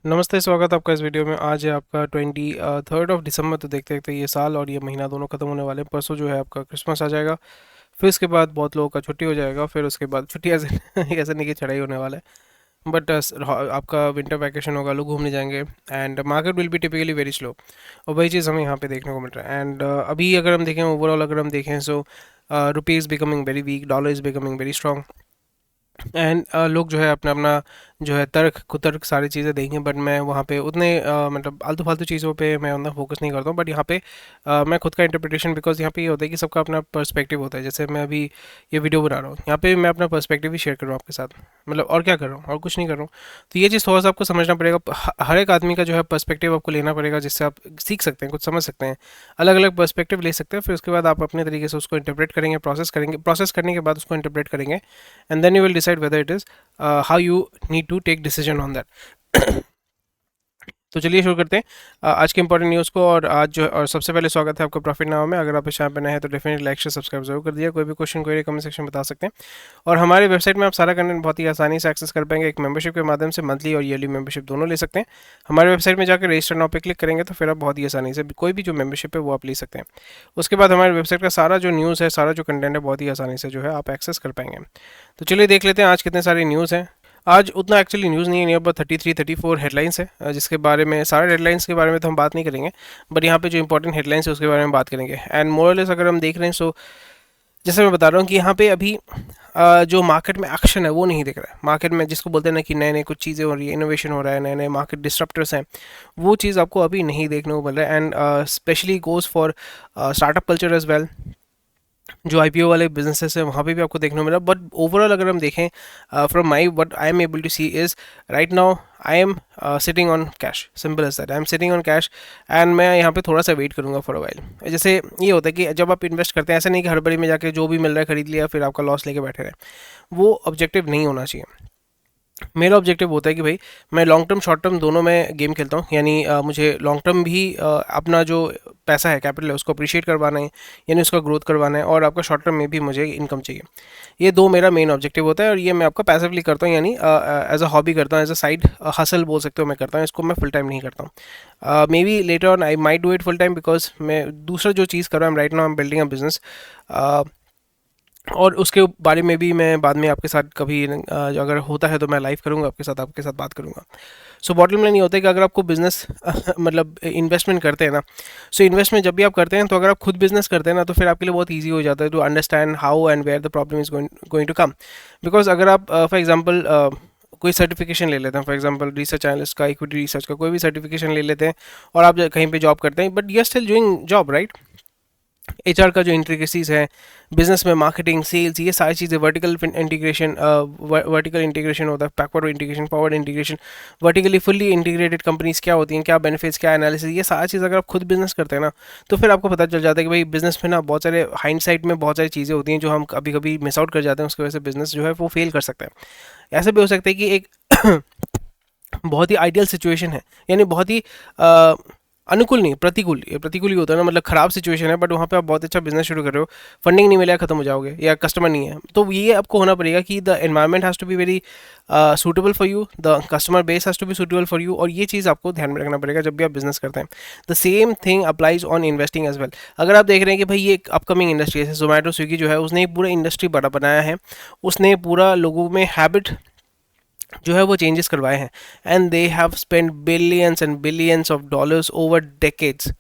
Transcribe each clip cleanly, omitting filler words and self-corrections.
नमस्ते, स्वागत है आपका इस वीडियो में। आज है आपका 23 दिसंबर। तो देखते देखते ये साल और ये महीना दोनों खत्म होने वाले हैं। परसों जो है आपका क्रिसमस आ जाएगा। फिर उसके बाद बहुत लोगों का छुट्टी हो जाएगा। फिर उसके बाद छुट्टी ऐसे ऐसे नहीं कि चढ़ाई होने वाला है, बट आपका विंटर वैकेशन होगा, लोग घूमने जाएंगे and market will be typically very slow. और वही चीज़ हमें यहाँ पे देखने को मिल रहा है। एंड अभी अगर हम देखें, ओवरऑल अगर हम देखें, so rupees becoming very weak, dollar is becoming very strong. And लोग जो है अपना अपना जो है तर्क कुतर्क सारी चीज़ें देंगे, बट मैं वहाँ पे उतने मतलब आलतू फालतू चीज़ों पे मैं उतना फोकस नहीं करता हूँ। बट यहाँ पे मैं खुद का इंटरप्रिटेशन, बिकॉज यहाँ पे ये होता है कि सबका अपना पर्सपेक्टिव होता है। जैसे मैं अभी ये वीडियो बना रहा हूँ, यहाँ पे मैं अपना पर्सपेक्टिव ही शेयर कर रहा हूँ आपके साथ। मतलब और क्या कर रहा हूँ, और कुछ नहीं कर रहा हूँ। तो ये चीज़ थोड़ा सा आपको समझना पड़ेगा। हर एक आदमी का जो है पर्सपेक्टिव आपको लेना पड़ेगा, जिससे आप सीख सकते हैं, कुछ समझ सकते हैं। अलग अलग पर्सपेक्टिव ले सकते हैं, फिर उसके बाद आप अपने तरीके से उसको इंटरप्रेट करेंगे, प्रोसेस करेंगे, प्रोसेस करने के बाद उसको इंटरप्रेट करेंगे, and then you will decide whether it is how you need to take decision on that. तो चलिए शुरू करते हैं आज के इंपॉर्टेंट न्यूज़ को। और आज जो और सबसे पहले स्वागत है आपका प्रॉफिट नाउ में। अगर आप इस चैनल पर नए हैं तो डेफिनेटली लाइक शेयर सब्सक्राइब जरूर कर दिया। कोई भी क्वेश्चन कोई कमेंट सेक्शन में बता सकते हैं। और हमारे वेबसाइट में आप सारा कंटेंट बहुत ही आसानी से एक्सेस कर पाएंगे। एक मेंबरशिप के माध्यम से मंथली और ईयरली मेंबरशिप दोनों ले सकते हैं। हमारे वेबसाइट में जाकर रजिस्टर नाउ पे क्लिक करेंगे तो फिर आप बहुत ही आसानी से कोई भी जो मेंबरशिप है वो आप ले सकते हैं। उसके बाद हमारे वेबसाइट का सारा जो न्यूज़ है, सारा जो कंटेंट है, बहुत ही आसानी से जो है आप एक्सेस कर पाएंगे। तो चलिए देख लेते हैं आज कितने सारे न्यूज़ हैं। आज उतना एक्चुअली न्यूज़ नहीं है, नियर अबाउट 33-34 हेडलाइंस है, जिसके बारे में सारे हेडलाइंस के बारे में तो हम बात नहीं करेंगे। बट यहाँ पे जो इंपॉर्टेंट हेडलाइंस है उसके बारे में बात करेंगे। एंड मोरलेस अगर हम देख रहे हैं, सो जैसे मैं बता रहा हूँ कि यहाँ पे अभी जो मार्केट में एक्शन है वो नहीं दिख रहा है। मार्केट में जिसको बोलते हैं ना कि नए नए कुछ चीज़ें हो रही है, इनोवेशन हो रहा है, नए नए मार्केट डिस्ट्रप्टर्स हैं, वो चीज़ आपको अभी नहीं देखने को मिल रहा है। And specially goes for startup culture as well. जो आईपीओ वाले बिजनेसेस हैं वहाँ पे भी आपको देखने को मिला। बट ओवरऑल अगर हम देखें, from my what I am able to see is right now I am sitting on cash, simple as that, I am sitting on cash. And मैं यहाँ पे थोड़ा सा वेट करूँगा फॉर अ वाइल। जैसे ये होता है कि जब आप इन्वेस्ट करते हैं, ऐसा नहीं कि हड़बड़ी में जाके जो भी मिल रहा है खरीद लिया फिर आपका लॉस लेके बैठे रहे। वो ऑब्जेक्टिव नहीं होना चाहिए। मेरा ऑब्जेक्टिव होता है कि भाई मैं लॉन्ग टर्म शॉर्ट टर्म दोनों में गेम खेलता हूँ। यानी मुझे लॉन्ग टर्म भी अपना जो पैसा है, कैपिटल है, उसको अप्रिशिएट करवाना है, यानी उसका ग्रोथ करवाना है, और आपका शॉर्ट टर्म में भी मुझे इनकम चाहिए। ये दो मेरा मेन ऑब्जेक्टिव होता है। और ये मैं आपका पैसिवली करता हूँ, यानी एज अ हॉबी करता हूँ, एज अ साइड हसल बोल सकते हो, मैं करता हूँ इसको। मैं फुल टाइम नहीं करता हूँ। May be later on I might do it full time, because मैं दूसरा जो चीज़ कर रहा हूँ right now, I am building a business. और उसके बारे में भी मैं बाद में आपके साथ कभी अगर होता है तो मैं लाइव करूँगा आपके साथ बात करूँगा। सो बॉटम लाइन ये होता है कि अगर आपको बिजनेस मतलब इन्वेस्टमेंट करते हैं ना, सो इन्वेस्टमेंट जब भी आप करते हैं, तो अगर आप खुद बिजनेस करते हैं ना, तो फिर आपके लिए बहुत ईजी हो जाता है to understand how and where the problem is going to come. Because अगर आप फॉर एग्जाम्पल कोई सर्टिफिकेशन ले लेते हैं, फॉर एग्जांपल रिसर्च एनालिस्ट का, इक्विटी रिसर्च का, कोई भी सर्टिफिकेशन ले लेते हैं, और आप कहीं पे जॉब करते हैं, but you are still doing job, right. HR का जो इंट्रिकेसीज है, बिजनेस में मार्केटिंग, सेल्स, ये सारी चीज़ें, वर्टिकल इंटीग्रेशन होता है, backward integration, forward integration, vertically fully integrated companies क्या होती हैं, क्या बेनिफिट्स, क्या एनालिसिस, ये सारी चीज़ अगर आप खुद बिजनेस करते हैं ना, तो फिर आपको पता चल जाता है कि भाई बिजनेस में ना बहुत सारे हाइंडसाइट में बहुत सारी चीज़ें होती हैं जो हम कभी कभी मिस आउट कर जाते हैं। उसकी वजह से बिजनेस जो है वो फेल कर सकता है। ऐसा भी हो सकता है कि एक बहुत ही आइडियल सिचुएशन है, यानी बहुत ही अनुकूल नहीं, प्रतिकूल, ये प्रतिकूल ही होता है ना, मतलब खराब सिचुएशन है, बट वहाँ पे आप बहुत अच्छा बिजनेस शुरू कर रहे हो, फंडिंग नहीं मिलेगा, खत्म हो जाओगे, या कस्टमर नहीं है। तो ये आपको होना पड़ेगा कि the environment has to be very suitable for you, the customer base has to be suitable for you, और ये चीज़ आपको ध्यान में रखना पड़ेगा जब भी आप बिजनेस करते हैं। The same thing applies on investing as well. अगर आप देख रहे हैं कि भाई ये एक अपकमिंग इंडस्ट्री है, जोमेटो स्विगी जो है, उसने एक पूरा इंडस्ट्री बड़ा बनाया है, उसने पूरा लोगों में हैबिट जो है वो चेंजेस करवाए हैं, and they have spend billions and billions of dollars over decades.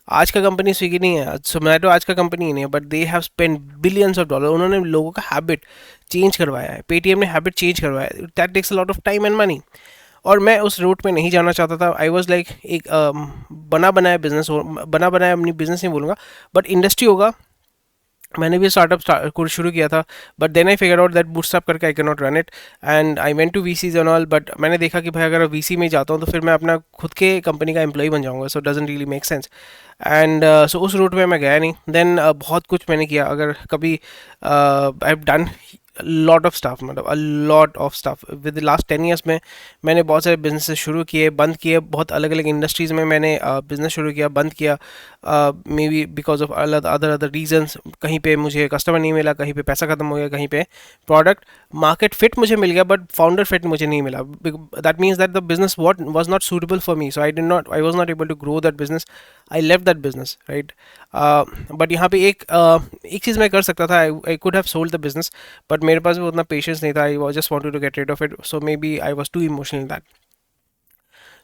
आज का कंपनी स्विगी नहीं है, जोमेटो आज का कंपनी ही नहीं है, but they have spend billions of dollar. उन्होंने लोगों का हैबिट चेंज करवाया है, पेटीएम ने हैबिट चेंज करवाया है। That takes a lot of time and money. और मैं उस रूट में नहीं जाना चाहता था। आई वॉज लाइक एक बना बनाया बिजनेस हो, बना बनाया अपनी बिजनेस नहीं बोलूँगा, बट इंडस्ट्री होगा। मैंने भी स्टार्टअप को शुरू किया था, but then I figure out that bootstrap करके I can not run it, and I went to VCs and all. But मैंने देखा कि भाई अगर वीसी में जाता हूँ तो फिर मैं अपना खुद के कंपनी का एम्प्लॉय बन जाऊँगा, सो doesn't really make sense. And so उस रूट में मैं गया नहीं। देन बहुत कुछ मैंने किया। अगर कभी I have done lot of stuff, मतलब a lot of stuff with last 10 years में मैंने बहुत सारे बिजनेसेस शुरू किए, बंद किए, बहुत अलग अलग इंडस्ट्रीज़ में मैंने बिजनेस शुरू किया, बंद किया, may be because of other other reasons. कहीं पे मुझे कस्टमर नहीं मिला, कहीं पे पैसा खत्म हो गया, कहीं पे प्रोडक्ट मार्केट फिट मुझे मिल गया बट फाउंडर फिट मुझे नहीं मिला। That means that the business what was not suitable for me, so I was not able to grow that business, I left that business, right. But यहाँ पे एक चीज़ मैं कर सकता था, I could have sold the business, but मेरे पास भी उतना पेशेंस नहीं था, I just wanted to get rid of it, so maybe I was too emotional in that.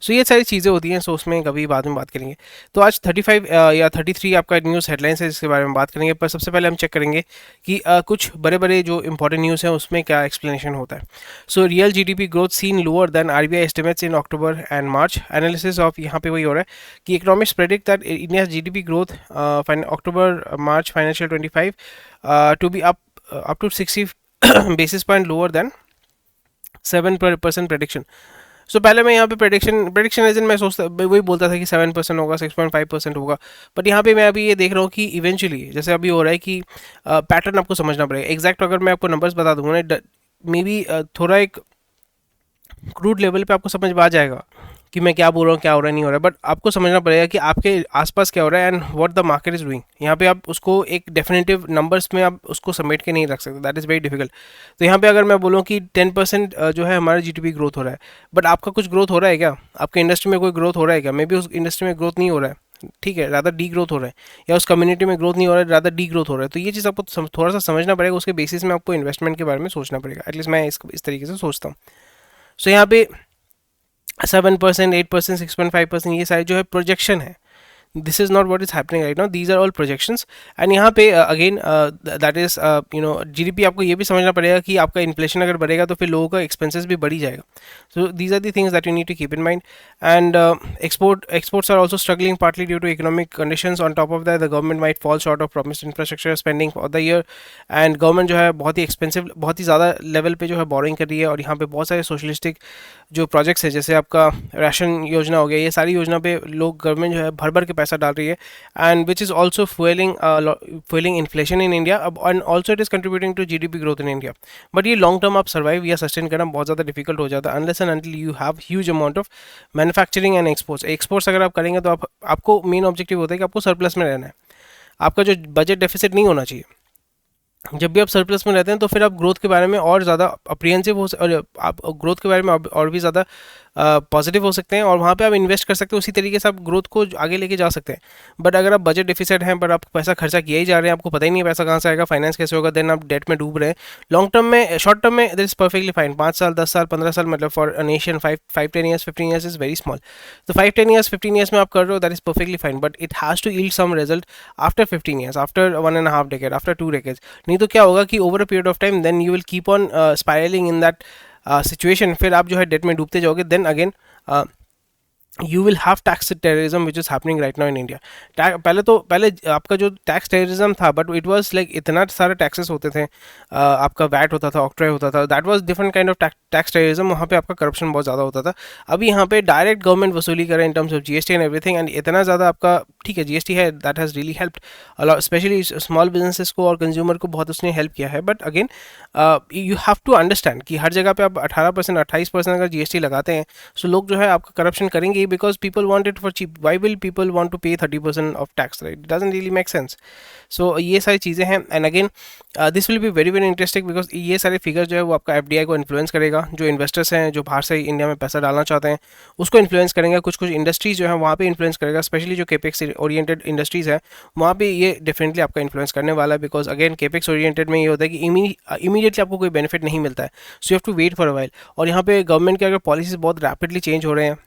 सो ये सारी चीज़ें होती हैं, सो उसमें कभी बाद में बात करेंगे। तो आज 35 या 33 आपका न्यूज़ हेडलाइंस है जिसके बारे में बात करेंगे, पर सबसे पहले हम चेक करेंगे कि कुछ बड़े बड़े जो इंपॉर्टेंट न्यूज़ हैं उसमें क्या एक्सप्लेनेशन होता है। So real GDP growth seen lower than RBI estimates in October and March, analysis of, यहाँ पे वही हो रहा है कि economics predict that India GDP growth October March financial 25 to be up to 60 basis point lower than 7% prediction। So पहले मैं यहाँ पे प्रेडिक्शन एज इन मैं सोचता वही बोलता था कि 7% होगा, 6.5% होगा, बट यहाँ पे मैं अभी ये देख रहा हूँ कि इवेंचुअली जैसे अभी हो रहा है कि पैटर्न आपको समझना पड़ेगा। एग्जैक्ट अगर मैं आपको नंबर्स बता दूंगा ना, मे बी थोड़ा एक क्रूड लेवल पे आपको समझ में आ जाएगा कि मैं क्या बोल रहा हूँ, क्या हो रहा है, नहीं हो रहा है, बट आपको समझना पड़ेगा कि आपके आसपास क्या हो रहा है and what the market is doing. यहाँ पे आप उसको एक डेफिनेटिव नंबर्स में आप उसको समेट के नहीं रख सकते, दैट इज़ वेरी डिफिकल्ट। तो यहाँ पे अगर मैं बोलूँ कि 10% जो है हमारा जीडीपी ग्रोथ हो रहा है, बट आपका कुछ ग्रोथ हो रहा है क्या, आपके इंडस्ट्री में कोई ग्रोथ हो रहा है क्या, मे बी उस इंडस्ट्री में ग्रोथ नहीं हो रहा है, ठीक है, ज़्यादा डी ग्रोथ हो रहा है, या उस कम्युनिटी में ग्रोथ नहीं हो रहा है, ज़्यादा डी ग्रोथ हो रहा है। तो ये चीज़ आपको थोड़ा सा समझना पड़ेगा, उसके बेसिस में आपको इन्वेस्टमेंट के बारे में सोचना पड़ेगा, एटलीस्ट मैं इस तरीके से सोचता हूँ। सो यहाँ पे 7%, 8%, 6.5% ये सारे जो है प्रोजेक्शन है, this is not what is happening right now, these are all projections. And यहाँ पे अगेन दैट इज़ जीडीपी, आपको ये भी समझना पड़ेगा कि आपका इन्फ्लेशन अगर बढ़ेगा तो फिर लोगों का एक्सपेंसेस भी बढ़ी जाएगा। So these are the things that you need to keep in mind. And exports are also struggling partly due to economic conditions. On top of that, the government might fall short of promised infrastructure spending for the year, and government जो है बहुत ही expensive, बहुत ही ज़्यादा level पे जो है boring कर रही है, और यहाँ पे बहुत सारे सोशलिस्टिक जो प्रोजेक्ट्स हैं, जैसे आपका राशन योजना हो गया, ये सारी योजना पे लोग, गवर्नमेंट जो है भर भर के पैसा डाल रही है, and which is also fueling inflation in India, अब and also it is contributing to GDP growth in India. But ये लॉन्ग टर्म आप सर्वाइव या सस्टेन करना बहुत ज़्यादा डिफिकल्ट हो जाता है, unless and until you have huge amount of manufacturing and exports अगर आप करेंगे तो आपको मेन ऑब्जेक्टिव होता है कि आपको सरप्लस में रहना है, आपका जो बजट डेफिसिट नहीं होना चाहिए। जब भी आप सरप्लस में रहते हैं तो फिर आप ग्रोथ के बारे में और ज़्यादा अप्रिहेंसिव और आप ग्रोथ के बारे में और भी ज़्यादा पॉजिटिव हो सकते हैं, और वहाँ पे आप इन्वेस्ट कर सकते हैं, उसी तरीके से आप ग्रोथ को आगे लेके जा सकते हैं। बट अगर आप बजट डिफिसिट हैं, बट आप पैसा खर्चा किया ही जा रहे हैं, आपको पता ही नहीं है पैसा कहाँ से आएगा, फाइनेंस कैसे होगा, देन आप डेट में डूब रहे हैं। लॉन्ग टर्म में, शॉर्ट टर्म में दैट इज परफेक्टली फाइन, 5 साल, 10 साल, 15 साल, मतलब for a nation 5, 10 years, 15 years is very small. तो 5, 10 ईयर्स, 15 ईयर्स में आप कर रहे हो, that is perfectly fine, but it has to yield some result after 15 years, after 1.5 decade, after 2 decades। नहीं तो क्या होगा कि over a period of time then you will keep on spiralling in that situation, फिर आप जो है debt में डूबते जाओगे, then again you will have tax terrorism which is happening right now in India. पहले आपका जो टैक्स टेररिज्म था, बट इट वाज लाइक इतना सारे टैक्सेस होते थे, आपका वैट होता था, ऑक्ट्रॉय होता था, that was different kind of tax terrorism, वहाँ पे आपका करप्शन बहुत ज़्यादा होता था। अभी यहाँ पे डायरेक्ट गवर्नमेंट वसूली करे in terms of GST and everything, and इतना ज़्यादा आपका, ठीक है जीएसटी है, that has really helped specially small businesses को और कंज्यूमर को, बहुत उसने हेल्प किया है। But again you have to understand कि हर जगह पे आप 18%, 28% अगर जीएसटी लगाते हैं, सो लोग जो है आपका करप्शन करेंगे, because people want it for cheap. Why will people want to pay 30% of tax, right? It doesn't really make sense. So ये सारी चीज़ें हैं, and again this will be very very interesting, because ये सारे figure जो है वो आपका एफडीआई को इन्फ्लुएंस करेगा, जो इन्वेस्टर्स हैं जो बाहर से इंडिया में पैसा डालना चाहते हैं उसको इन्फ्लुएंस करेंगे, कुछ इंडस्ट्रीज जो है वहाँ पे इन्फ्लुएंस करेगा, स्पेशली जो केपेक्स ओरिएंटेड इंडस्ट्रीज है वहाँ पे ये डेफिनेटली आपका इन्फ्लुएंस करने वाला है, बिकॉज अगेन केपेक्स ओरिएंटेड में ये होता है कि इमीडिएटली आपको कोई बेनिफिट नहीं मिलता है, so you have to wait for a while. और यहाँ पे गवर्नमेंट के अगर पॉलिसीज बहुत रैपिडली चेंज हो रहे हैं,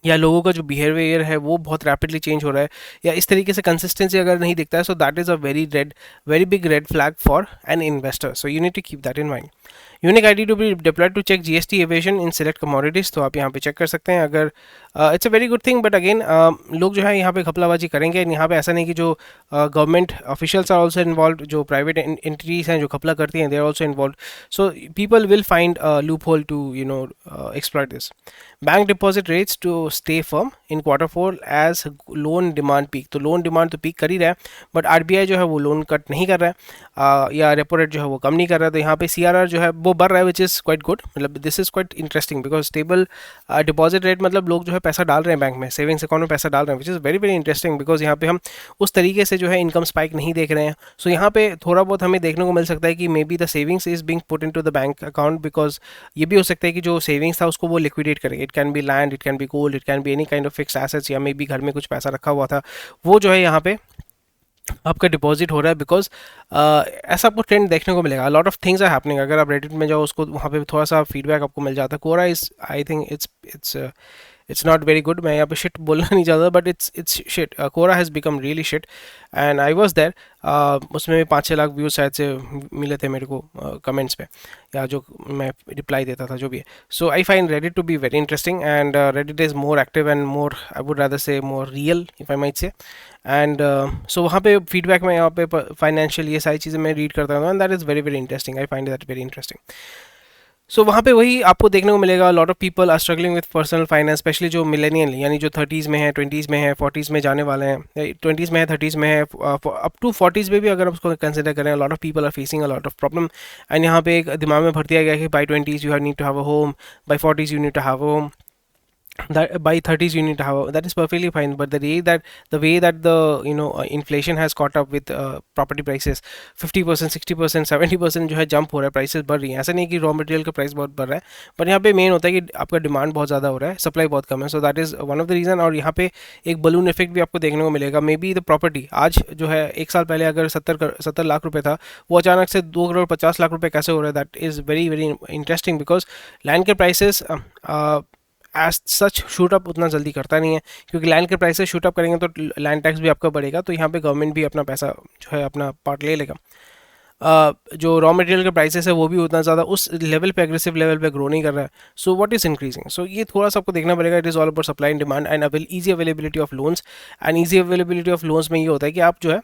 या लोगों का जो बिहेवियर है वो बहुत रैपिडली चेंज हो रहा है, या इस तरीके से कंसिस्टेंसी अगर नहीं दिखता है, so that is a very big red flag for an investor, so you need to keep that in mind. Unique ID to be deployed to check GST evasion in select commodities, तो आप यहाँ पे check कर सकते हैं अगर it's a very good thing. But again लोग जो है यहाँ पे घपलाबाजी करेंगे, यहाँ पे ऐसा नहीं कि जो government officials are also involve, जो प्राइवेट एंटिटीज़ हैं जो घपला करती हैं, they are also involve. So people will find loophole to exploit this. Bank deposit rates to stay firm in Q4 as loan demand peak, तो loan demand तो peak कर ही रहा है, बट आरबीआई जो है वो लोन कट नहीं कर रहा है, या रेपो रेट जो है वो कम नहीं कर रहा है। तो यहाँ पे सीआरआर जो है वो बढ़ रहा है, विच इज़ क्वाइट गुड, मतलब this is quite interesting because stable deposit rate, मतलब लोग जो है पैसा डाल रहे हैं बैंक में, सेविंग्स अकाउंट में पैसा डाल रहे हैं, which is very very interesting because यहाँ पे हम उस तरीके से जो है इनकम स्पाइक नहीं देख रहे हैं। सो यहाँ पे थोड़ा बहुत हमें देखने को मिल सकता है कि maybe the savings is being put into the bank account, because ये भी हो सकता है कि जो सेविंग्स था उसको वो लिक्विडेट करेंगे। It can B land, it can B gold, it can be any kind of fix assets, या मे बी घर में कुछ पैसा रखा हुआ था, वो जो है यहाँ पे आपका डिपॉजिट हो रहा है। बिकॉज ऐसा आपको ट्रेंड देखने को मिलेगा, lot of things are happening. अगर आप रेडिट में जाओ, उसको वहाँ पे थोड़ा सा फीडबैक आपको मिल जाता है। Quora is, I think it's not very good. मैं यहाँ पे शिट बोलना नहीं चाहता, but it's shit. Quora has become really shit and I was there. उसमें भी 5-6 लाख व्यूज शायद से मिले थे मेरे को कमेंट्स पे, या जो मैं रिप्लाई देता था, जो भी है। So I find Reddit to be very interesting and Reddit is more active and more, I would rather say more real, if I might say. And so वहाँ पे फीडबैक में यहाँ पे फाइनेंशियल ये सारी चीज़ें मैं रीड करता हूँ, and that is very very interesting. I find that very interesting. So वहाँ पे वही आपको देखने को मिलेगा, lot of people are struggling with personal finance, specially जो मिलेनियल, यानी जो 30s में है, 20s में है, 40s में जाने वाले हैं, 20s में है, 30s में है, अप टू 40s में भी अगर आप उसको कंसिडर करें, lot of people are facing a lot of problem. And यहाँ पे एक दिमाग में भर दिया गया कि by 20s you need to have a home, by 40s you need to have a home, that by 30s you need to have that is perfectly fine. But the way that the inflation has caught up with property prices, 50%, 60%, 70% जो है jump हो रहा है, prices बढ़ रही हैं। ऐसा नहीं कि रॉ मटेरियल का प्राइस बहुत बढ़ रहा है, पर यहाँ पे मेन होता है कि आपका डिमांड बहुत ज़्यादा हो रहा है, सप्लाई बहुत कम है। So that is one of the reason. और यहाँ पे एक बलून इफेक्ट भी आपको देखने को मिलेगा। मे बी द प्रॉपर्टी आज जो है, एक साल पहले अगर 70 लाख रुपए था, वो अचानक से 2 करोड़ 50 लाख रुपए कैसे हो रहा है, that is very very interesting. Because land के prices as such shoot up उतना जल्दी करता नहीं है, क्योंकि लैंड के प्राइसेस शूट अप करेंगे तो लैंड टैक्स भी आपका बढ़ेगा, तो यहाँ पे गवर्नमेंट भी अपना पैसा जो है अपना पार्ट ले लेगा। जो रॉ मटेरियल के प्राइसेस है वो भी उतना ज़्यादा उस लेवल पे, एग्रेसिव लेवल पे ग्रो नहीं कर रहा है। सो व्हाट इज इंक्रीजिंग, सो ये थोड़ा सा आपको देखना पड़ेगा। It is all about supply and demand and easy availability of loans. And easy availability of loans में ये होता है कि आप जो है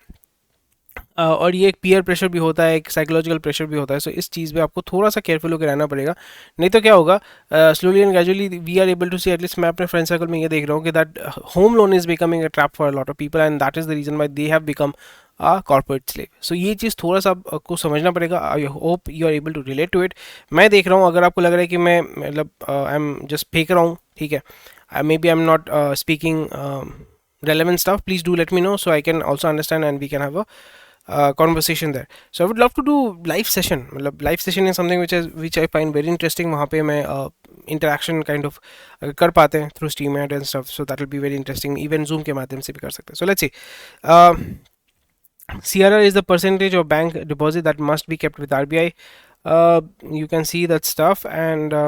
और ये एक पीयर प्रेशर भी होता है, एक साइकोलॉजिकल प्रेशर भी होता है। सो इस चीज़ पे आपको थोड़ा सा केयरफुल होकर रहना पड़ेगा, नहीं तो क्या होगा, slowly and gradually we are able to see, at least मैं अपने फ्रेंड सर्कल में ये देख रहा हूँ कि that home loan is becoming a trap for a lot of people and that is the reason why they have become a corporate slave. So ये चीज़ थोड़ा सा आपको समझना पड़ेगा। I hope you are able to relate to it. मैं देख रहा हूँ, अगर आपको लग रहा है कि मैं मतलब आई एम जस्ट फेंक रहा हूँ, ठीक है, maybe I am not speaking relevant stuff, please do let me know so I can also understand and we can have a conversation there. So I would love to do live session, मतलब live session is something which I find very interesting। वहाँ पे मैं interaction kind of कर पाते हैं through StreamYard and stuff, so that will be very interesting। even Zoom के माध्यम से भी कर सकते हैं। So let's see, uh, CRR is the percentage of bank deposit that must be kept with RBI। You can see that stuff and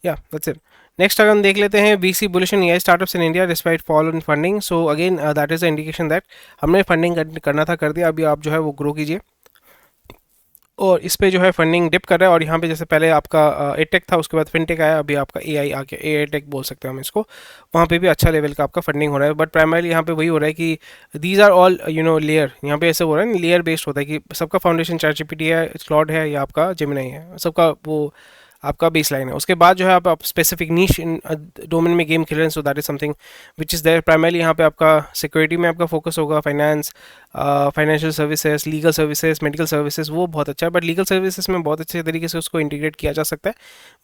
yeah, that's it। Next अगर हम देख लेते हैं VC bullish in AI startups in India despite fall in funding. So again that is the indication that हमने funding करना था, कर दिया, अभी आप जो है वो ग्रो कीजिए। और इस पे जो है फंडिंग डिप कर रहा है, और यहाँ पे जैसे पहले आपका एटेक था, उसके बाद फिनटेक आया, अभी आपका एआई आ गया, एआई टेक बोल सकते हैं हम इसको। वहाँ पे भी अच्छा लेवल का आपका फंडिंग हो रहा है, बट प्राइमरली यहाँ पे वही हो रहा है कि दीज आर ऑल लेयर। यहाँ पे ऐसे हो रहा है, लेयर बेस्ड होता है कि सबका फाउंडेशन ChatGPT है, क्लॉड है, या आपका जेमिनी है, सबका वो आपका बेस लाइन है। उसके बाद जो है आप स्पेसिफिक नीश इन डोमेन में गेम खेल रहे हैं, सो दैट इज समथिंग विच इज़ देयर। प्राइमरली यहाँ पे आपका सिक्योरिटी में आपका फोकस होगा, finance, financial services, legal services, medical services, वो बहुत अच्छा है। बट लीगल सर्विसेज में बहुत अच्छे तरीके से उसको इंटीग्रेट किया जा सकता है,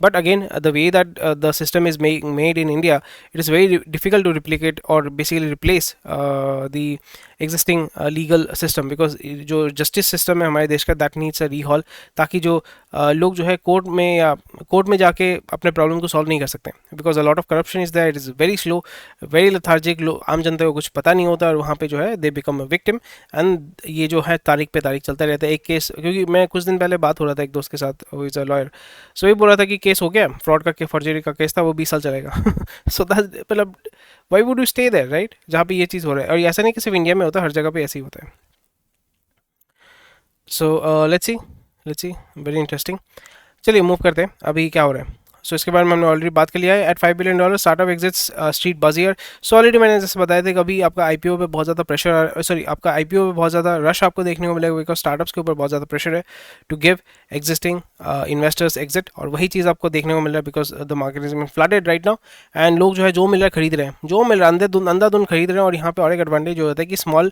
but again the way that the system is made in India, it is very difficult to replicate और basically replace the existing legal system, because जो जस्टिस सिस्टम है हमारे देश का, दैट नीड्स अ रीहॉल, ताकि जो लोग जो है कोर्ट में जाके अपने प्रॉब्लम को सॉल्व नहीं कर सकते, because a lot of corruption is that, it is very slow, very lethargic. आम जनता को कुछ पता नहीं होता, और वहाँ पे जो है they become a victim, and ये जो है तारीख पे तारीख चलता रहता है। एक केस, क्योंकि मैं कुछ दिन पहले बात हो रहा था एक दोस्त के साथ, वो इज़ अ लॉयर, सो ये बोल रहा था कि केस हो गया, फ्रॉड का, फर्जरी का केस था, वो 20 साल चलेगा। सो दैट मतलब why would you stay there, right, जहाँ पे ये चीज़ हो रहा है। और ऐसा नहीं कि सिर्फ इंडिया में होता है, हर जगह पे ऐसे ही होता है। सो let's C, let's see, very interesting. चलिए मूव करते हैं, अभी क्या हो रहा है। सो इसके बारे में हमने ऑलरेडी बात कर लिया है। At $5 billion startup exits street बजियर। सो ऑलरेडी मैंने जैसे बताया था कि अभी आपका आईपीओ पे बहुत ज़्यादा प्रेशर, सॉरी आपका आईपीओ पे बहुत ज़्यादा रश आपको देखने को मिलेगा, बिकॉज स्टार्टअप्स के ऊपर बहुत ज़्यादा प्रेशर है to give existing investors exit, और वही चीज़ आपको देखने को मिल रहा है because the market is flooded right now, and लोग जो है जो मिल रहा है खरीद रहे हैं, जो मिल रहा है अंधाधुंध खरीद रहे हैं। और यहाँ पे और एक एडवांटेज जो होता है कि स्मॉल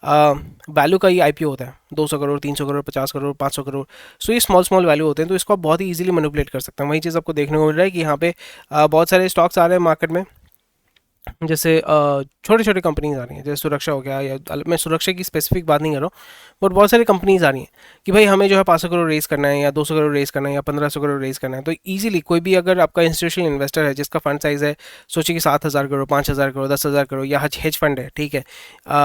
वैल्यू का ये आईपीओ होता है, 200 करोड़, 300 करोड़, 50 करोड़, 500 करोड़। सो ये स्मॉल वैल्यू होते हैं, तो इसको आप बहुत ही इजीली मैनिपुलेट कर सकते हैं। वही चीज़ आपको देखने को मिल रहा है कि यहाँ पे बहुत सारे स्टॉक्स आ रहे हैं मार्केट में, जैसे छोटे छोटे कंपनीज आ रही हैं, जैसे सुरक्षा हो गया, या मैं सुरक्षा की स्पेसिफिक बात नहीं कर रहा हूँ, बट बहुत सारी कंपनीज आ रही हैं कि भाई हमें जो है 500 करोड़ रेस करना है, या 200 करोड़ रेस करना है, या 1500 करोड़ रेस करना है। तो इजीली कोई भी अगर आपका इंस्टीट्यूशनल इन्वेस्टर है जिसका फंड साइज है, सोचिए कि 7,000 करोड़, 5,000 करोड़, 10,000 करोड़, या हेज फंड है, ठीक है,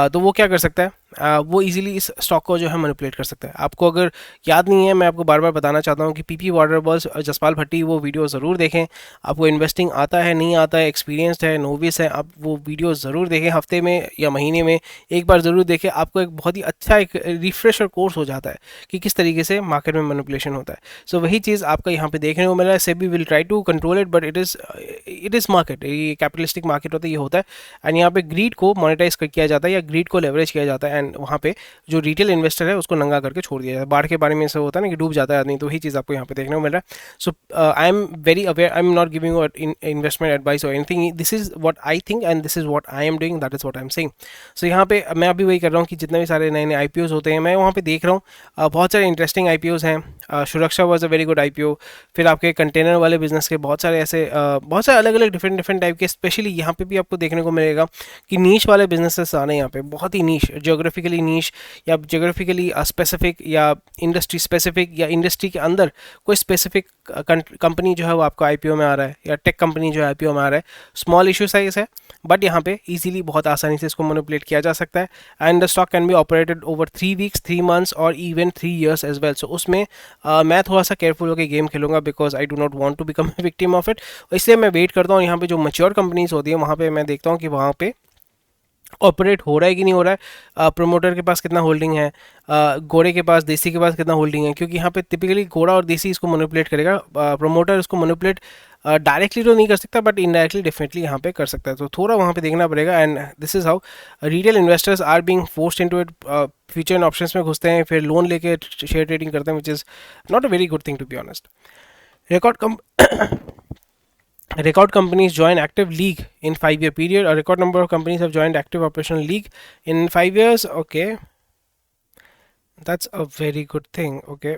तो वो क्या कर सकता है, वो इजीली इस स्टॉक को जो है मैनिपुलेट कर सकता है। आपको अगर याद नहीं है, मैं आपको बार बार बताना चाहता हूँ कि पीपी वाटर बॉल्स, जसपाल भट्टी, वो वीडियो ज़रूर देखें। आपको इन्वेस्टिंग आता है, नहीं आता है, एक्सपीरियंस्ड है, नोविस है, आप वो वीडियो ज़रूर देखें, हफ्ते में या महीने में एक बार ज़रूर देखें। आपको एक बहुत ही अच्छा एक रिफ्रेशर कोर्स हो जाता है कि किस तरीके से मार्केट में मैनिपुलेशन होता है। सो वही चीज़ आपका यहाँ पे देखने को मिल रहा है। SEBI will try to control it, but it is market, ये कैपिटलिस्टिक मार्केट होता है, ये होता है। एंड यहाँ पे ग्रीड को मोनेटाइज किया जाता है, या ग्रीड को लेवरेज किया जाता है, एंड वहाँ पे जो रिटेल इन्वेस्टर है उसको नंगा करके छोड़ दिया जाता है। बाढ़ के बारे में ऐसा होता है ना कि डूब जाता है आदमी, तो वही चीज़ आपको यहाँ पे देखने को मिल रहा है। So I am very aware, I am not giving investment advice और anything, this is what I think and this is what I am doing, that is what I am saying. So यहाँ पे मैं अभी वही कर रहा हूँ कि जितने भी सारे नए नए आईपीओज होते हैं मैं वहाँ पे देख रहा हूँ, बहुत सारे इंटरेस्टिंग आईपीओज हैं। सुरक्षा was a very good IPO. फिर आपके कंटेनर वाले बिजनेस के बहुत सारे ऐसे बहुत सारे अलग अलग डिफरेंट टाइप के, स्पेशली यहाँ पे भी आपको देखने को मिलेगा कि नीश वाले बिजनेसेस आने यहाँ पे, बहुत ही नीश, जियोग्राफिकली नीश, या जियोग्राफिकली स्पेसिफिक, या इंडस्ट्री स्पेसिफिक, या इंडस्ट्री के अंदर कोई स्पेसिफिक कंपनी जो है वो आपको आईपीओ में आ रहा है, या टेक कंपनी जो है आईपीओ में आ रहा है। स्मॉल इशू साइज है, बट यहाँ पे इजीली बहुत आसानी से इसको मैनिपुलेट किया जा सकता है, and the stock can be operated over 3 weeks, 3 months और even 3 years as well. So उसमें मैं थोड़ा सा केयरफुल होकर गेम खेलूंगा, because I do not want to become a victim of it. इसलिए मैं वेट करता हूँ। यहाँ पे जो मैच्योर कंपनीज होती है वहाँ पे मैं देखता हूँ कि वहाँ पे ऑपरेट हो रहा है कि नहीं हो रहा है, प्रोमोटर के पास कितना होल्डिंग है, घोड़े के पास, देसी के पास कितना होल्डिंग है, क्योंकि यहाँ पे टिपिकली घोड़ा और देसी इसको मैनिपुलेट करेगा, प्रोमोटर इसको मैनिपुलेट डायरेक्टली तो नहीं कर सकता, बट इनडायरेक्टली डेफिनेटली यहाँ पे कर सकता है। तो थोड़ा वहाँ पे देखना पड़ेगा, and this is how retail investors are being forced into it. Future and options में घुसते हैं, फिर लोन लेके शेयर ट्रेडिंग करते हैं, which is not a very good thing to be honest. Record come Record companies join active league in 5 year period. A record number of companies have joined active operational league in 5 years. Okay, that's a very good thing. Okay,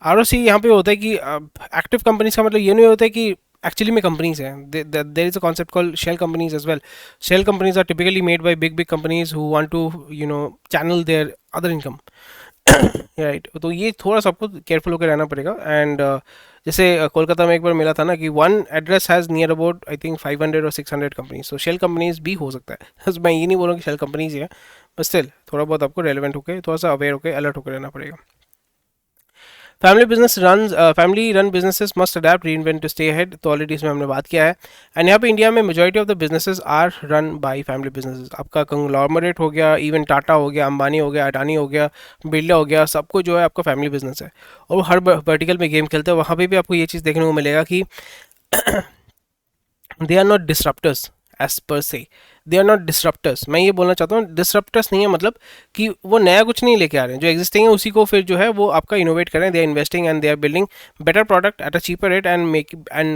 ROC यहाँ पे होता है कि active companies का मतलब ये नहीं होता है कि एक्चुअली में कंपनीज हैं. There is a concept called shell companies as well. Shell companies are typically made by big companies who want to channel their other income. Right. तो ये थोड़ा सा आपको केयरफुल होकर रहना पड़ेगा. एंड जैसे कोलकाता में एक बार मिला था ना कि one address has near about I think 500 और 600 कंपनीज. तो शेल कंपनीज भी हो सकता है. मैं ये नहीं बोल रहा कि शेल कंपनीज ही है, बट स्टिल थोड़ा बहुत आपको रेलिवेंट होकर, थोड़ा सा अवेयर होकर, अलर्ट होकर रहना पड़ेगा. Family run businesses must adapt reinvent to stay ahead. तो ऑलरेडी इसमें हमने बात किया है. एंड यहाँ पे इंडिया में majority of the businesses are run by family businesses. आपका कंग्लोमरेट हो गया, इवन टाटा हो गया, अंबानी हो गया, अडानी हो गया, बिरला हो गया, सबको जो है आपका फैमिली बिजनेस है. और वो हर वर्टिकल में गेम खेलते हैं. वहाँ पे भी आपको ये चीज़ देखने को मिलेगा कि they are not disruptors as per se. They are not disruptors. मैं ये बोलना चाहता हूँ डिसरप्टर्स नहीं है मतलब कि वो नया कुछ नहीं लेके आ रहे हैं. जो एग्जिस्टिंग है उसी को फिर जो है वो आपका इनोवेट कर रहे हैं. They are investing and they are building better product at a cheaper rate and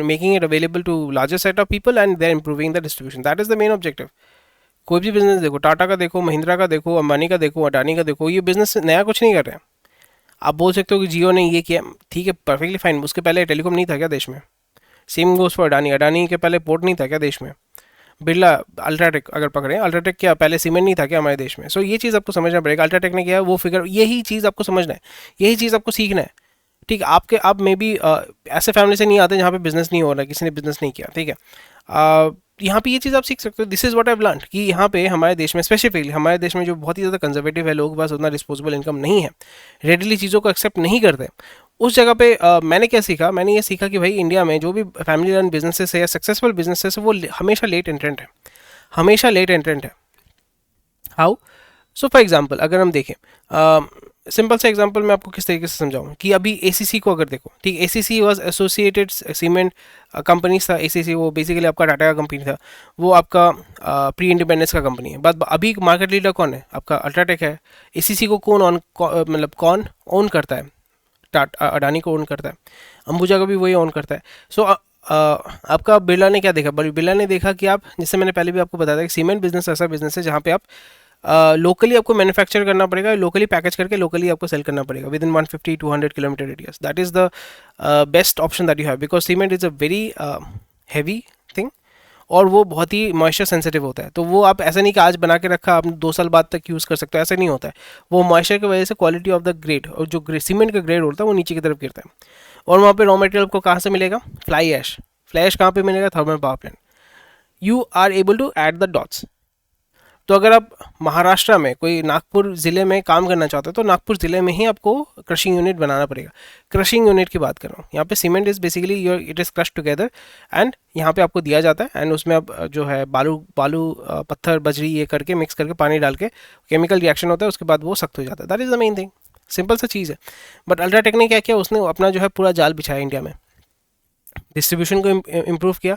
making it available to larger set of people and they are improving the distribution. That is the main objective. कोई भी business देखो, टाटा का देखो, महिंद्रा का देखो, अंबानी का देखो, अडानी का देखो, ये बिजनेस नया कुछ नहीं कर रहे हैं. आप बोल सकते हो कि जियो ने ये किया, ठीक है, परफेक्टली फाइन. उसके पहले टेलीकॉम नहीं था क्या देश में? Same goes for Adani. Adani के पहले पोर्ट नहीं था क्या देश में? बिरला, अल्ट्राटेक अगर पकड़ें, अल्ट्राटेक क्या पहले सीमेंट नहीं था क्या हमारे देश में? सो ये चीज़ आपको समझना पड़ेगा. अल्ट्राटेक ने किया वो फिगर, यही चीज़ आपको समझना है, यही चीज़ आपको सीखना है. ठीक है, आपके आप मे बी ऐसे फैमिली से नहीं आते जहाँ पे बिजनेस नहीं हो रहा, किसी ने बिजनेस नहीं किया. ठीक है, यहाँ पे ये चीज़ आप सीख सकते हो. This is what I have learned कि यहाँ पे हमारे देश में, स्पेसिफिकली हमारे देश में जो बहुत ही ज़्यादा कंजर्वेटिव है, लोग बस उतना डिस्पोजेबल इनकम नहीं है, रेडली चीज़ों को एक्सेप्ट नहीं करते. उस जगह पे मैंने क्या सीखा? मैंने ये सीखा कि भाई इंडिया में जो भी फैमिली रन बिजनेसेस है या सक्सेसफुल बिजनेसेस है वो हमेशा लेट एंट्रेंट है, हमेशा लेट एंट्रेंट है. हाउ? सो फॉर एग्जांपल अगर हम देखें, सिंपल सा एग्जांपल मैं आपको किस तरीके से समझाऊं कि अभी एसीसी को अगर देखो, ठीक, ACC was associated cement company था। एसीसी वो बेसिकली आपका टाटा का कंपनी था, वो आपका प्री इंडिपेंडेंस का कंपनी है। बट अभी मार्केट लीडर कौन है? आपका अल्ट्राटेक है। एसीसी को कौन मतलब कौन ओन करता है? टाटा अडानी को ओन करता है। अंबुजा को भी वही ओन करता है। सो आपका बिरला ने क्या देखा? बिरला ने देखा कि आप, जैसे मैंने पहले भी आपको बताया था कि सीमेंट बिजनेस ऐसा बिजनेस है जहाँ पे आप लोकली आपको मैन्युफैक्चर करना पड़ेगा, लोकली पैकेज करके लोकली आपको सेल करना पड़ेगा with in 150-200 kilometre radius. That is the best option that you have, because cement is a very heavy thing, और वो बहुत ही मॉइस्चर सेंसिटिव होता है। तो वो आप ऐसा नहीं कि आज बना के रखा आप 2 साल बाद तक यूज़ कर सकते हो, ऐसा नहीं होता है। वो मॉइस्चर की वजह से क्वालिटी ऑफ द ग्रेड, और जो सीमेंट का ग्रेड होता है वो नीचे की तरफ गिरता है। और वहाँ पे रॉ मटेरियल को कहाँ से मिलेगा? Fly ash. फ्लाई ऐश कहाँ पे मिलेगा? Thermal power plant. You are able to add the dots. तो अगर आप महाराष्ट्र में कोई नागपुर ज़िले में काम करना चाहते हो तो नागपुर ज़िले में ही आपको क्रशिंग यूनिट बनाना पड़ेगा। क्रशिंग यूनिट की बात कर रहा हूँ यहाँ पे। Cement is basically your it is crush together, and यहाँ पे आपको दिया जाता है, एंड उसमें आप जो है बालू बालू पत्थर बजरी ये करके मिक्स करके पानी डाल के केमिकल रिएक्शन होता है, उसके बाद वो सख्त हो जाता है। That is the main thing. Simple सा चीज़ है। बट अल्ट्राटेक ने क्या किया? उसने अपना जो है पूरा जाल बिछाया इंडिया में, डिस्ट्रीब्यूशन को इम्प्रूव किया,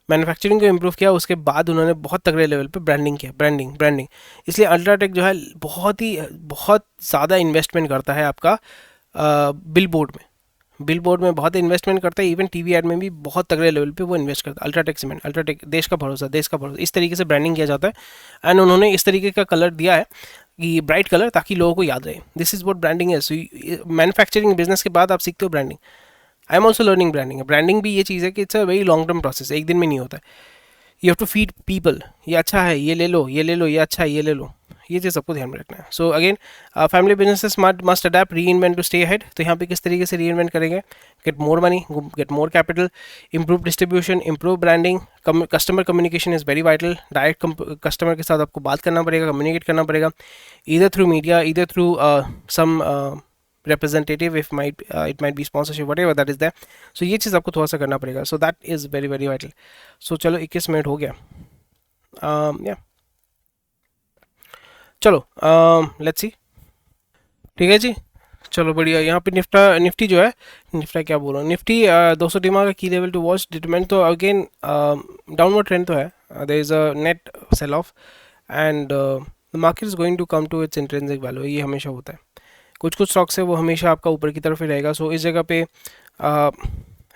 मैन्युफैक्चरिंग को इम्प्रूव किया, उसके बाद उन्होंने बहुत तगड़े लेवल पे ब्रांडिंग किया। ब्रांडिंग इसलिए अल्ट्राटेक जो है बहुत ज़्यादा इन्वेस्टमेंट करता है आपका बिल बोर्ड में बहुत इन्वेस्टमेंट करता है। इवन टीवी एड में भी बहुत तगड़े लेवल पे वो इन्वेस्ट करता है। अल्ट्राटेक सीमेंट, अल्ट्राटेक देश का भरोसा, देश का भरोसा, इस तरीके से ब्रांडिंग किया जाता है। एंड उन्होंने इस तरीके का कलर दिया है कि ब्राइट कलर, ताकि लोगों को याद रहे। दिस इज़ वॉट ब्रांडिंग है। मैन्युफैक्चरिंग बिजनेस के बाद आप सीखते हो branding. I am also learning branding. Branding भी ये चीज़ है कि it's a very long term process, एक दिन में नहीं होता है। You have to feed people, ये अच्छा है ये ले लो, ये ले लो, ये अच्छा है ये ले लो, ये चीज़ सबको ध्यान में रखना है। So again, family businesses must adapt, री इन्वेंट टू स्टे हेड। तो यहाँ पे किस तरीके से री इन्वेंट करेंगे? Get more money, get more capital, improve distribution, improve branding, customer communication is very vital. Direct customer के साथ आपको बात करना पड़ेगा, कम्युनिकेट करना पड़ेगा, इधर थ्रू मीडिया, इधर through some representative, if might it might be sponsorship, whatever that is there. So ये चीज़ आपको थोड़ा सा करना पड़ेगा. So that is very very vital. So चलो 21 मिनट हो गया. Yeah. चलो लेट्स सी. ठीक है जी. चलो बढ़िया. यहाँ पे निफ्टी जो है, निफ्टी क्या बोल रहा हूँ, निफ्टी 200 डिमा का की लेवल टू वॉच डिटरमाइन. तो अगेन डाउनवर्ड ट्रेंड तो है. There is a net sell off, and the market is going to come to its intrinsic value. ये हमेशा होता है. कुछ कुछ स्टॉक्स है वो हमेशा आपका ऊपर की तरफ ही रहेगा. सो इस जगह पे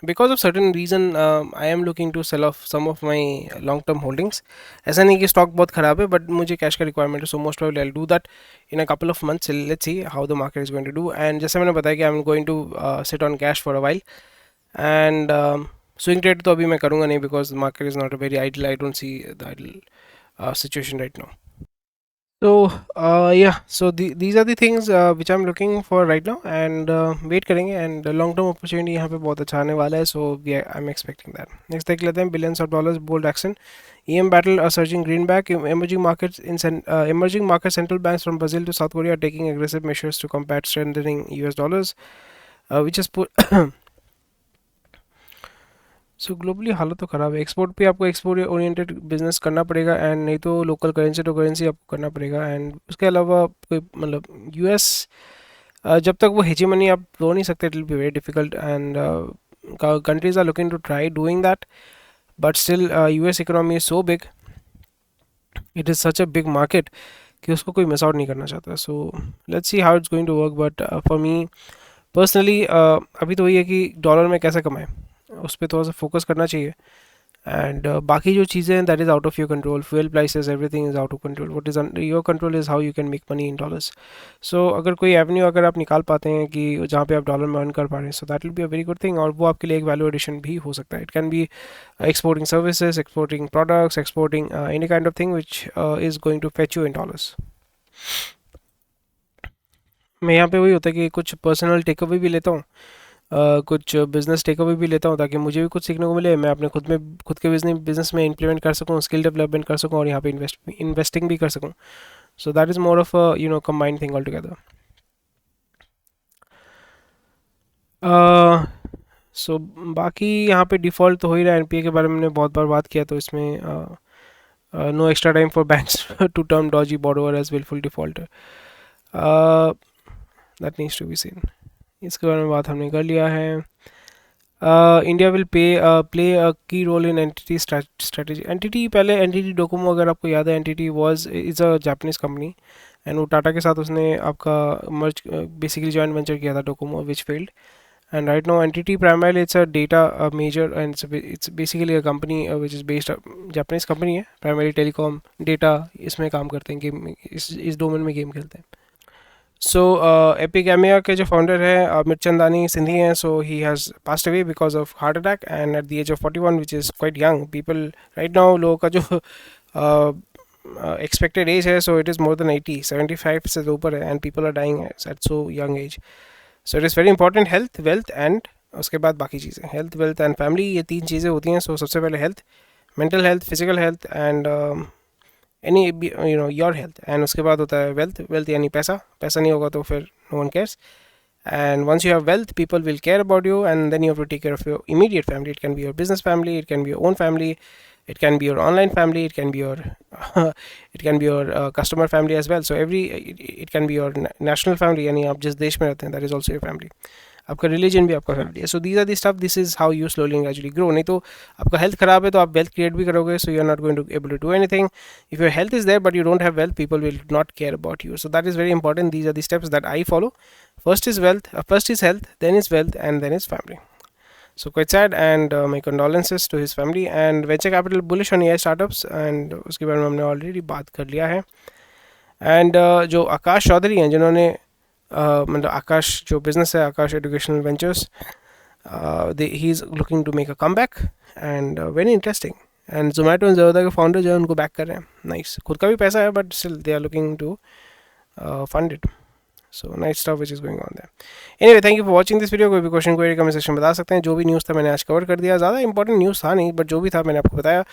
because of certain reason I am looking to sell off some of my long term holdings. ऐसा नहीं कि स्टॉक बहुत ख़राब है, बट मुझे कैश का रिक्वायरमेंट है. So most probably I will do that in a couple of months. Let's see how the market is going to do. And जैसे मैंने बताया कि I am going to sit on cash for a while. And swing trade तो अभी मैं करूँगा नहीं, because market is not a very idle. I don't see the idle situation right now. So yeah, so these are the things which I'm looking for right now, and wait करेंगे. and long term opportunity यहाँ पे बहुत अच्छा आने वाला है. so yeah, I'm expecting that. next देख लेते हैं billions of dollars bold action. EM battle a surging greenback. Emerging markets emerging market central banks from Brazil to South Korea are taking aggressive measures to combat strengthening US dollars, which has put so globally हालत तो ख़राब है. Export पे आपको export oriented business करना पड़ेगा, and नहीं तो लोकल करेंसी टू करेंसी आपको करना पड़ेगा. एंड उसके अलावा कोई मतलब यूएस जब तक वो हेजेमनी आप लो नहीं सकते, it will be very difficult. And countries are looking to try doing that, but still US economy is so big, it is such a big market कि उसको कोई मिस आउट नहीं करना चाहता. So let's see how it's going to work. But for me personally अभी तो वही है कि डॉलर में कैसे कमाएं, उस पर थोड़ा सा फोकस करना चाहिए. एंड बाकी जो चीज़ें हैं that is out of your control. Fuel prices, everything is out of control. What is under your control is how you can make money in dollars. So अगर कोई एवेन्यू अगर आप निकाल पाते हैं कि जहाँ पे आप डॉलर में अर्न कर पा रहे हैं, सो that will be a very good thing. और वो आपके लिए एक वैल्यू एडिशन भी हो सकता है. It can be exporting services, exporting products, exporting any kind of thing which is going to fetch you in dollars. मैं यहाँ पे वही होता है कि कुछ पर्सनल टेक अवे भी लेता हूँ, कुछ बिजनेस टेक अवे भी लेता हूँ, ताकि मुझे भी कुछ सीखने को मिले. मैं अपने खुद के बिजनेस में इंप्लीमेंट कर सकूँ, स्किल डेवलपमेंट कर सकूँ, और यहाँ पे इन्वेस्टिंग भी कर सकूँ. So that is more of combined thing all together. So बाकी यहाँ पे डिफ़ॉल्ट तो हो ही रहा है. एनपीए के बारे में मैंने बहुत बार बात किया, तो इसमें No extra time for banks to term dodgy borrower as willful defaulter. uh, that needs to be seen. इसके बारे में बात हमने कर लिया है. India will play a key role in NTT strategy. NTT, पहले एंटिटी डोकोमो, अगर आपको याद है, NTT was is a Japanese company and वो टाटा के साथ उसने आपका मर्ज बेसिकली जॉइंट वेंचर किया था Docomo, which failed. And right now entity primarily it's a data major, and it's basically a company which is based Japanese company है, primarily telecom data इसमें काम करते हैं, गेम इस डोमेन में गेम खेलते हैं. सो एपिगेमिया के जो फाउंडर है मिर्चंदानी सिंधी हैं. So he has passed away because of heart attack and at the age of 41, which is quite young. People right now, लोगों का जो एक्सपेक्टेड एज है, so it is more than 80, 75 से ऊपर है, and people are dying at so young age. So it is very important, health, wealth and उसके बाद बाकी चीज़ें. हेल्थ, वेल्थ एंड फैमिली, ये 3 चीज़ें होती हैं. सो सबसे पहले health, mental health, physical health and any your health. And उसके बाद होता है वेल्थ. वेल्थ यानी पैसा. पैसा नहीं होगा तो फिर no one cares. And once you have wealth, people will care about you, and then you have to take care of your immediate family. It can be your business family, it can be your own family, it can be your online family, it can be your it can be your customer family as well. So it can be your national family, यानी आप जिस देश में रहते हैं, that is also your family. आपका religion भी आपका फैमिली है. So these are the stuff, this is how you slowly and gradually grow. नहीं तो आपका हेल्थ खराब है तो आप वेल्थ क्रिएट भी करोगे, so you are not going to able to do anything. If your health is there but you don't have wealth, people will not care about you. So that is very important. These are the steps that I follow. First is health, then is wealth, and then is family. So quite sad, and my condolences to his family. And venture capital bullish on AI startups, and उसके बारे में हमने already बात कर लिया है. And जो आकाश चौधरी हैं, जिन्होंने मतलब आकाश जो बिजनेस है, Aakash educational ventures, he is looking to make a comeback, and very interesting. And Zomato and Zomato के फाउंडर जो है उनको बैक कर रहे हैं. नाइस. खुद का भी पैसा है but still they are looking to fund it. So nice stuff which is going on there. Anyway, thank you for watching this video. कोई भी क्वेश्चन कोई कमेंट सेक्शन में बता सकते हैं. जो भी न्यूज़ था मैंने आज कवर कर दिया. ज़्यादा इंपॉर्टेंट न्यूज़ था नहीं, बट जो भी था मैंने आपको बताया.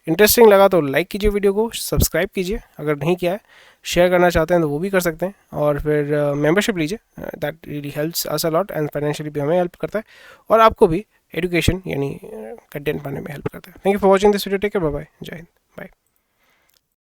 इंटरेस्टिंग लगा तो लाइक कीजिए वीडियो को, सब्सक्राइब कीजिए अगर नहीं किया है, शेयर करना चाहते हैं तो वो भी कर सकते हैं, और फिर मेंबरशिप लीजिए. That really helps us a lot, and financially भी हमें हेल्प करता है, और आपको भी एजुकेशन यानी कंटेंट पाने में हेल्प करता है. Thank you for watching this video. Take care, bye bye, जय हिंद.